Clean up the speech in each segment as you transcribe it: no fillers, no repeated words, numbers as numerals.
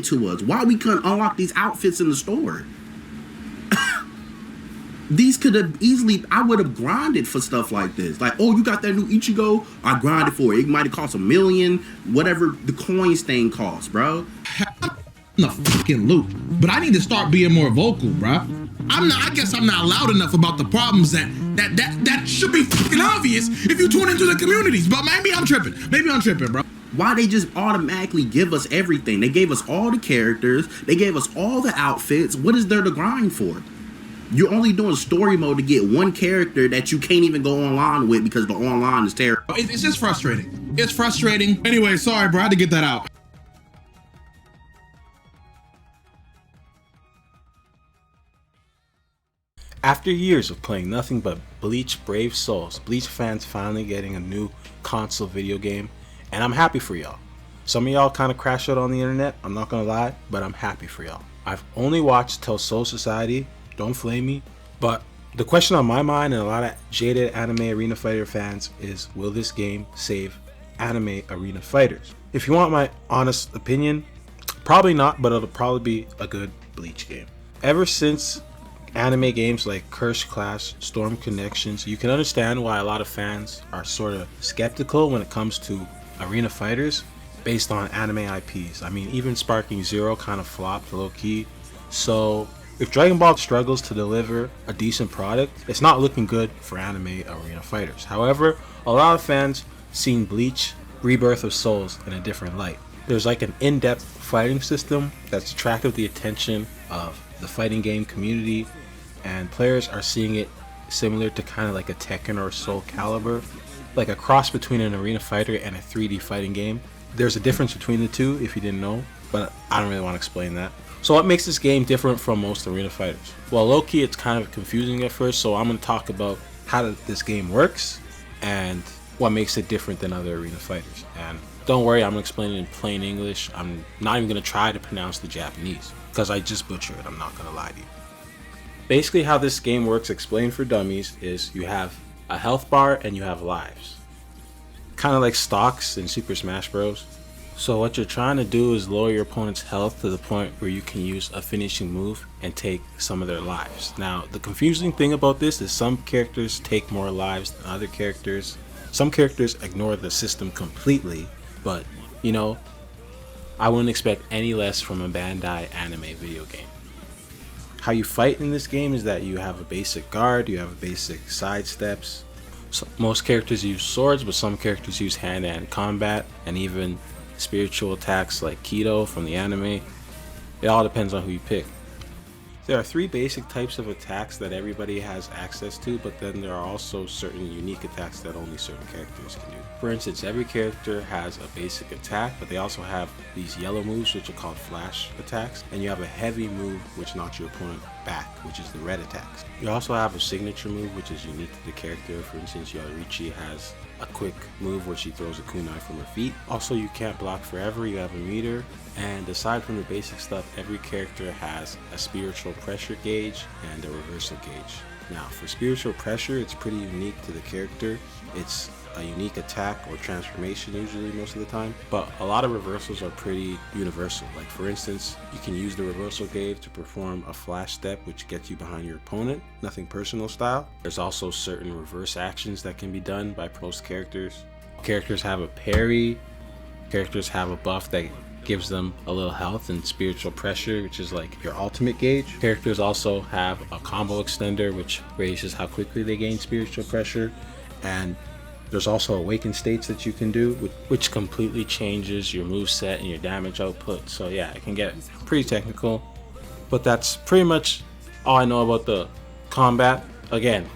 to us. Why we couldn't unlock these outfits in the store? These could have easily, I would have grinded for stuff like this. Like, oh, you got that new Ichigo? I grinded for it. It might have cost $1 million, whatever the coins thing costs, bro. In the fucking loop, but I need to start being more vocal, bro. I guess I'm not loud enough about the problems that should be fucking obvious if you tune into the communities. But maybe I'm tripping. Maybe I'm tripping, bro. Why they just automatically give us everything? They gave us all the characters. They gave us all the outfits. What is there to grind for? You're only doing story mode to get one character that you can't even go online with because the online is terrible. It's just frustrating. It's frustrating. Anyway, sorry, bro. I had to get that out. After years of playing nothing but Bleach Brave Souls, Bleach fans finally getting a new console video game, and I'm happy for y'all. Some of y'all kind of crashed out on the internet, I'm not gonna lie, but I'm happy for y'all. I've only watched till Soul Society, don't flame me, but the question on my mind and a lot of jaded anime arena fighter fans is, will this game save anime arena fighters? If you want my honest opinion, probably not, but it'll probably be a good Bleach game. Ever since anime games like Curse Clash, Storm Connections, you can understand why a lot of fans are sort of skeptical when it comes to arena fighters based on anime IPs. I mean, even Sparking Zero kind of flopped low key. So if Dragon Ball struggles to deliver a decent product, it's not looking good for anime arena fighters. However, a lot of fans seen Bleach Rebirth of Souls in a different light. There's like an in-depth fighting system that's attracted the attention of the fighting game community, and players are seeing it similar to kind of like a Tekken or Soul Calibur, like a cross between an arena fighter and a 3D fighting game. There's a difference between the two if you didn't know, but I don't really want to explain that. So what makes this game different from most arena fighters? Well, low-key it's kind of confusing at first, so I'm going to talk about how this game works and what makes it different than other arena fighters. And don't worry, I'm going to explain it in plain English. I'm not even going to try to pronounce the Japanese, because I just butchered it, I'm not going to lie to you. Basically how this game works, explained for dummies, is you have a health bar and you have lives. Kind of like stocks in Super Smash Bros. So what you're trying to do is lower your opponent's health to the point where you can use a finishing move and take some of their lives. Now, the confusing thing about this is some characters take more lives than other characters. Some characters ignore the system completely, but, you know, I wouldn't expect any less from a Bandai anime video game. How you fight in this game is that you have a basic guard, you have a basic side steps. So most characters use swords, but some characters use hand-to-hand combat and even spiritual attacks like Kido from the anime. It all depends on who you pick. There are 3 basic types of attacks that everybody has access to, but then there are also certain unique attacks that only certain characters can do. For instance, every character has a basic attack, but they also have these yellow moves which are called flash attacks, and you have a heavy move which knocks your opponent back, which is the red attacks. You also have a signature move which is unique to the character. For instance, Yoriichi has a quick move where she throws a kunai from her feet. Also, you can't block forever, you have a meter. And aside from the basic stuff, every character has a spiritual pressure gauge and a reversal gauge. Now, for spiritual pressure, it's pretty unique to the character. It's a unique attack or transformation usually most of the time, but a lot of reversals are pretty universal. Like for instance, you can use the reversal gauge to perform a flash step which gets you behind your opponent, nothing personal style. There's also certain reverse actions that can be done by most characters. Characters have a parry, characters have a buff that gives them a little health and spiritual pressure, which is like your ultimate gauge. Characters also have a combo extender which raises how quickly they gain spiritual pressure, and there's also awakened states that you can do which completely changes your moveset and your damage output. So yeah, it can get pretty technical, but that's pretty much all I know about the combat. Again,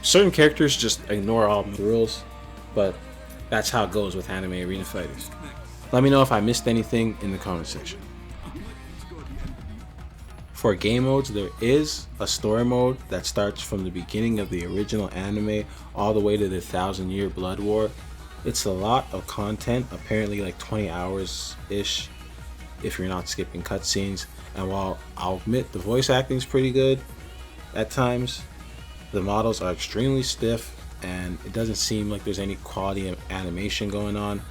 certain characters just ignore all the rules, but that's how it goes with anime arena fighters. Let me know if I missed anything in the comment section. For game modes, there is a story mode that starts from the beginning of the original anime all the way to the 1,000-year Blood War. It's a lot of content, apparently like 20 hours-ish if you're not skipping cutscenes. And while I'll admit the voice acting is pretty good at times, the models are extremely stiff and it doesn't seem like there's any quality of animation going on.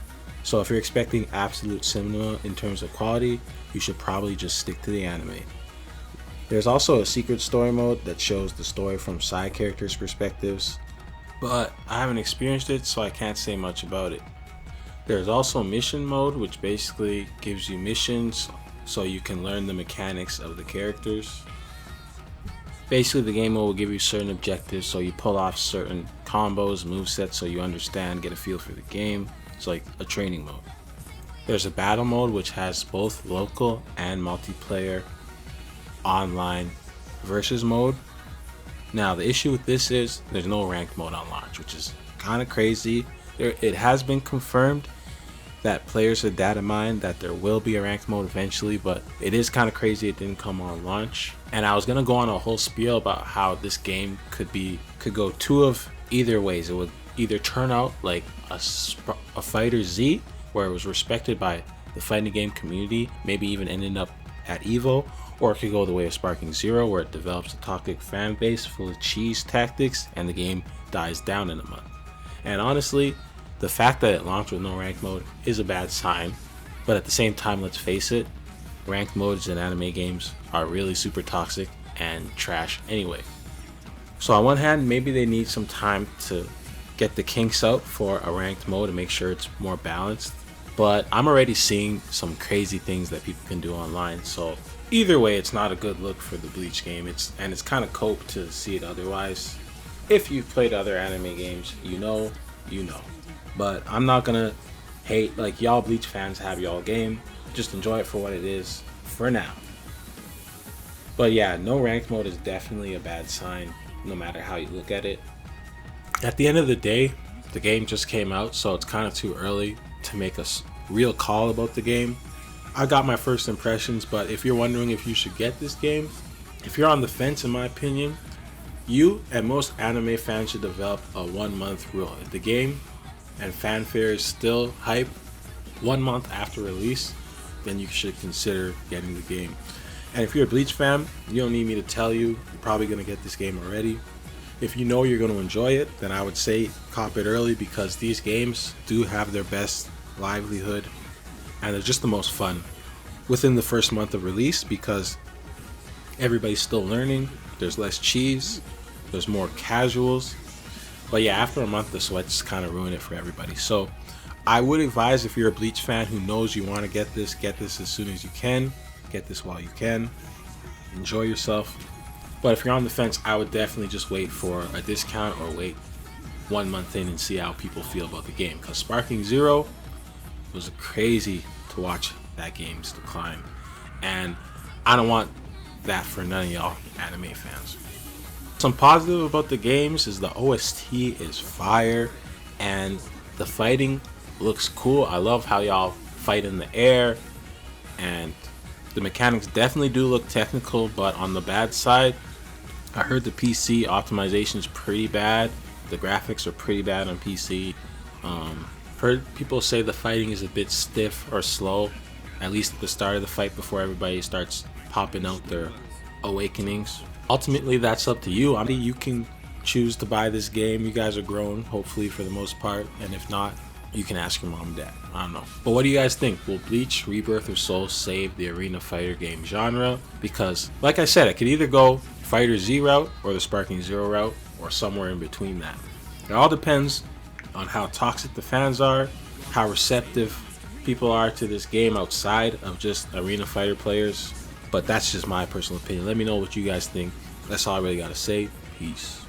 So if you're expecting absolute cinema in terms of quality, you should probably just stick to the anime. There's also a secret story mode that shows the story from side characters' perspectives, but I haven't experienced it, so I can't say much about it. There's also mission mode, which basically gives you missions so you can learn the mechanics of the characters. Basically, the game mode will give you certain objectives, so you pull off certain combos, movesets, so you understand, get a feel for the game. It's like a training mode. There's a battle mode, which has both local and multiplayer online versus mode. Now, the issue with this is there's no ranked mode on launch, which is kind of crazy. It has been confirmed that players are data mined that there will be a ranked mode eventually, but it is kind of crazy it didn't come on launch. And I was gonna go on a whole spiel about how this game could go two of either ways. It would either turn out like a Fighter Z, where it was respected by the fighting game community, maybe even ended up at EVO, or it could go the way of Sparking Zero, where it develops a toxic fan base full of cheese tactics and the game dies down in a month. And honestly, the fact that it launched with no ranked mode is a bad sign, but at the same time, let's face it, ranked modes in anime games are really super toxic and trash anyway. So on one hand, maybe they need some time to get the kinks out for a ranked mode and make sure it's more balanced, but I'm already seeing some crazy things that people can do online, so either way, it's not a good look for the Bleach game. It's kind of cope to see it otherwise. If you've played other anime games, you know. But I'm not gonna hate, like, y'all Bleach fans have y'all game. Just enjoy it for what it is for now. But yeah, no ranked mode is definitely a bad sign, no matter how you look at it. At the end of the day, the game just came out, so it's kind of too early to make a real call about the game. I got my first impressions, but if you're wondering if you should get this game, if you're on the fence, in my opinion, you and most anime fans should develop a 1 month rule. If the game and fanfare is still hype 1 month after release, then you should consider getting the game. And if you're a Bleach fan, you don't need me to tell you, you're probably going to get this game already. If you know you're going to enjoy it, then I would say cop it early, because these games do have their best livelihood and they're just the most fun within the first month of release, because everybody's still learning, there's less cheese, there's more casuals. But yeah, after a month, the sweats kind of ruin it for everybody. So I would advise, if you're a Bleach fan who knows you want to get this as soon as you can. Get this while you can. Enjoy yourself. But if you're on the fence, I would definitely just wait for a discount or wait 1 month in and see how people feel about the game. Because Sparking Zero was crazy to watch that game's decline. And I don't want that for none of y'all anime fans. Some positive about the games is the OST is fire and the fighting looks cool. I love how y'all fight in the air, and the mechanics definitely do look technical, but on the bad side, I heard the PC optimization is pretty bad. The graphics are pretty bad on PC. Heard people say the fighting is a bit stiff or slow, at least at the start of the fight before everybody starts popping out their awakenings. Ultimately, that's up to you. I mean, you can choose to buy this game. You guys are grown, hopefully, for the most part. And if not, you can ask your mom and dad. I don't know. But what do you guys think? Will Bleach, Rebirth, or Soul save the arena fighter game genre? Because, like I said, I could either go Fighter Z route or the Sparking Zero route, or somewhere in between that. It all depends on how toxic the fans are, how receptive people are to this game outside of just arena fighter players. But that's just my personal opinion. Let me know what you guys think. That's all I really gotta say. Peace.